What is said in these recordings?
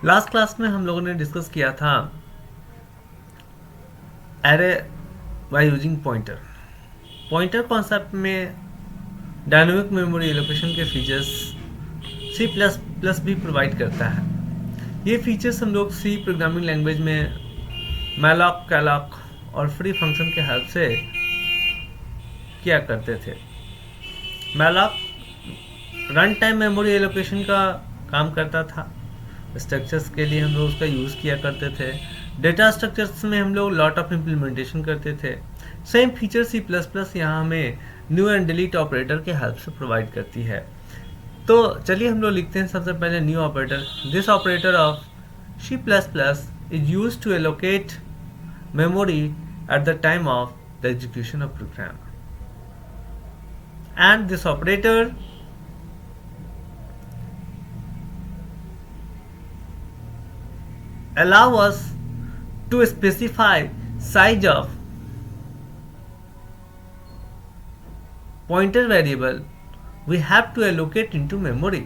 Last class में हम लोगों ने डिस्कस किया था array by using pointer. Pointer concept में डायनेमिक मेमोरी एलोकेशन के फीचर्स सी प्लस प्लस भी प्रोवाइड करता है। ये फीचर्स हम लोग सी प्रोग्रामिंग लैंग्वेज में मैलॉक, कैलॉक और फ्री फंक्शन के हेल्प से किया करते थे। Malloc run time memory allocation का काम करता था। स्ट्रक्चर्स के लिए हम लोग उसका यूज़ किया करते थे। डेटा स्ट्रक्चर्स में हम लोग लॉट ऑफ इम्प्लीमेंटेशन करते थे। Same feature C plus plus यहाँ हमें न्यू एंड डिलीट ऑपरेटर के हेल्प से प्रोवाइड करती है। तो चलिए हम लोग लिखते हैं सबसे पहले new operator. This operator of C plus plus is use to allocate memory at the time of the execution of program, and this operator allow us to specify size of pointer variable we have to allocate into memory।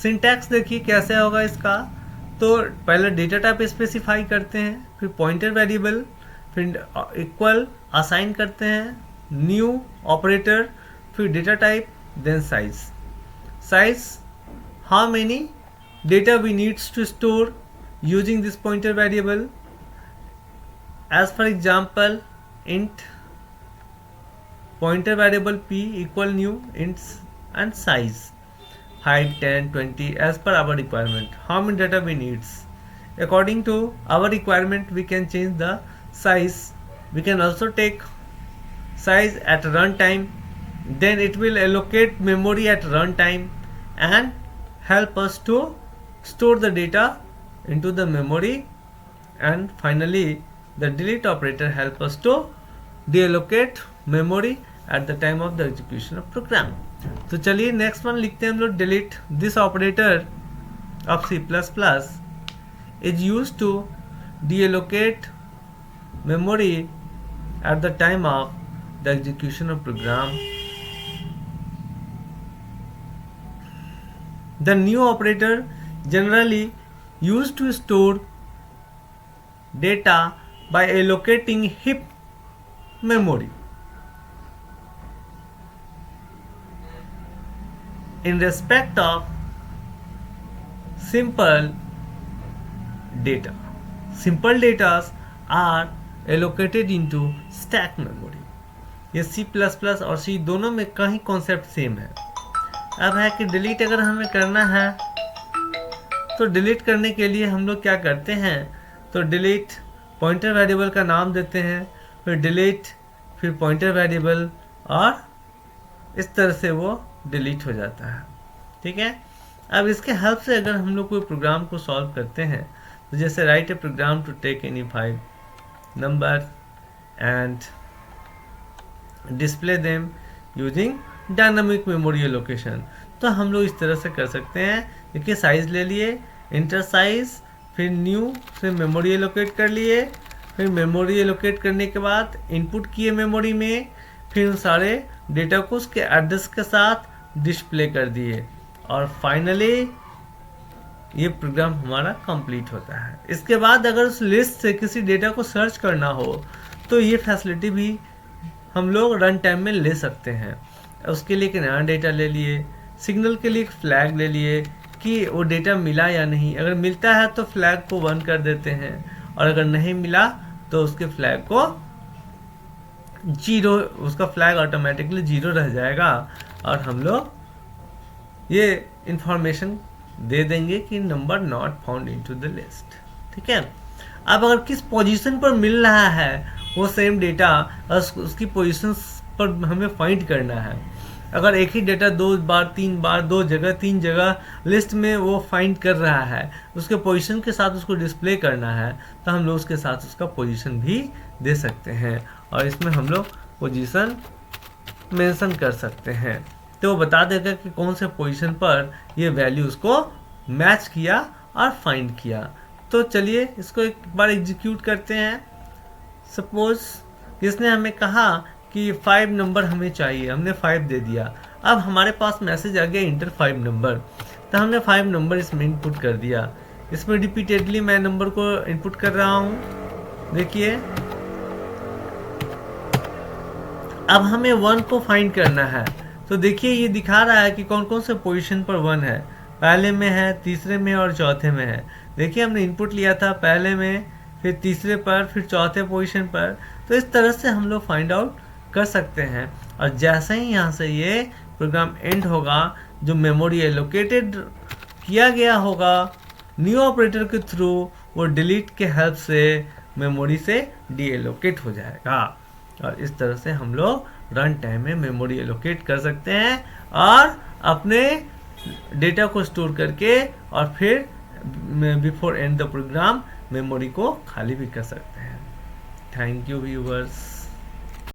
Syntax देखिए कैसे होगा इसका। तो पहले data type specify करते हैं, फिर pointer variable, फिर इक्वल असाइन करते हैं, न्यू ऑपरेटर, फिर data type, then size. Size how many data we needs to store using this pointer variable, as for example int pointer variable p equal new ints and size height 10 20 as per our requirement. How many data we needs according to our requirement we can change the size. We can also take size at runtime, then it will allocate memory at runtime and help us to store the data into the memory, and finally the delete operator help us to deallocate memory at the time of the execution of program. तो चलिए next one लिखते हैं हम लोग। Delete this operator of C plus plus is use to deallocate memory at the time of the execution of program. The new operator generally used to store data by allocating heap memory in respect of simple data. Simple data are allocated into stack memory. ये C++ और C दोनों में कहीं concept same है। अब है कि delete अगर हमें करना है तो डिलीट करने के लिए हम लोग क्या करते हैं, तो डिलीट पॉइंटर वेरिएबल का नाम देते हैं, फिर डिलीट, फिर पॉइंटर वेरिएबल, और इस तरह से वो डिलीट हो जाता है। ठीक है। अब इसके हेल्प से अगर हम लोग कोई प्रोग्राम को सॉल्व करते हैं, तो जैसे write a program to take any 5 number and display them using dynamic memory allocation, तो हम लोग इस तरह से कर सकते हैं। देखिए साइज ले लिए, इंटर साइज, फिर न्यू, फिर मेमोरी एलोकेट कर लिए, फिर मेमोरी एलोकेट करने के बाद इनपुट किए मेमोरी में, फिर उन सारे डेटा को उसके एड्रेस के साथ डिस्प्ले कर दिए, और फाइनली ये प्रोग्राम हमारा कंप्लीट होता है। इसके बाद अगर उस लिस्ट से किसी डेटा को सर्च करना हो तो ये फैसिलिटी भी हम लोग रन टाइम में ले सकते हैं। उसके लिए एक नया डेटा ले लिए, सिग्नल के लिए एक फ्लैग ले लिए कि वो डेटा मिला या नहीं। अगर मिलता है तो फ्लैग को 1 कर देते हैं, और अगर नहीं मिला तो उसके फ्लैग को 0, उसका फ्लैग ऑटोमेटिकली 0 रह जाएगा, और हम लोग ये इंफॉर्मेशन दे देंगे कि number not found into the list. ठीक है। अब अगर किस पोजीशन पर मिल रहा है वो सेम डेटा, उसकी पोजीशन पर हमें फाइंड करना है। अगर एक ही डेटा 2 बार 3 बार 2 जगह 3 जगह लिस्ट में वो फाइंड कर रहा है, उसके पोजीशन के साथ उसको डिस्प्ले करना है, तो हम लोग उसके साथ उसका पोजीशन भी दे सकते हैं, और इसमें हम लोग पोजीशन मेंशन कर सकते हैं, तो वो बता देगा कि कौन से पोजीशन पर ये वैल्यू उसको मैच किया और फाइंड किया। तो चलिए इसको एक बार एग्जीक्यूट करते हैं। सपोज इसने हमें कहा कि 5 नंबर हमें चाहिए, हमने 5 दे दिया। अब हमारे पास मैसेज आ गया इंटर 5 नंबर। तो हमने 5 नंबर इसमें इनपुट कर दिया। इसमें रिपीटेडली मैं नंबर को इनपुट कर रहा हूँ। देखिए अब हमें 1 को फाइंड करना है। तो देखिए ये दिखा रहा है कि कौन कौन से पोजीशन पर 1 है। पहले में है, तीसरे में और चौथे में है। देखिए हमने इनपुट लिया था पहले में, फिर तीसरे पर, फिर चौथे पोजीशन पर। तो इस तरह से हम लोग फाइंड आउट कर सकते हैं। और जैसे ही यहाँ से ये प्रोग्राम एंड होगा, जो मेमोरी एलोकेटेड किया गया होगा न्यू ऑपरेटर के थ्रू, वो डिलीट के हेल्प से मेमोरी से डी एलोकेट हो जाएगा। और इस तरह से हम लोग रन टाइम में मेमोरी एलोकेट कर सकते हैं और अपने डेटा को स्टोर करके और फिर before and the program memory को खाली भी कर सकते हैं। Thank you viewers.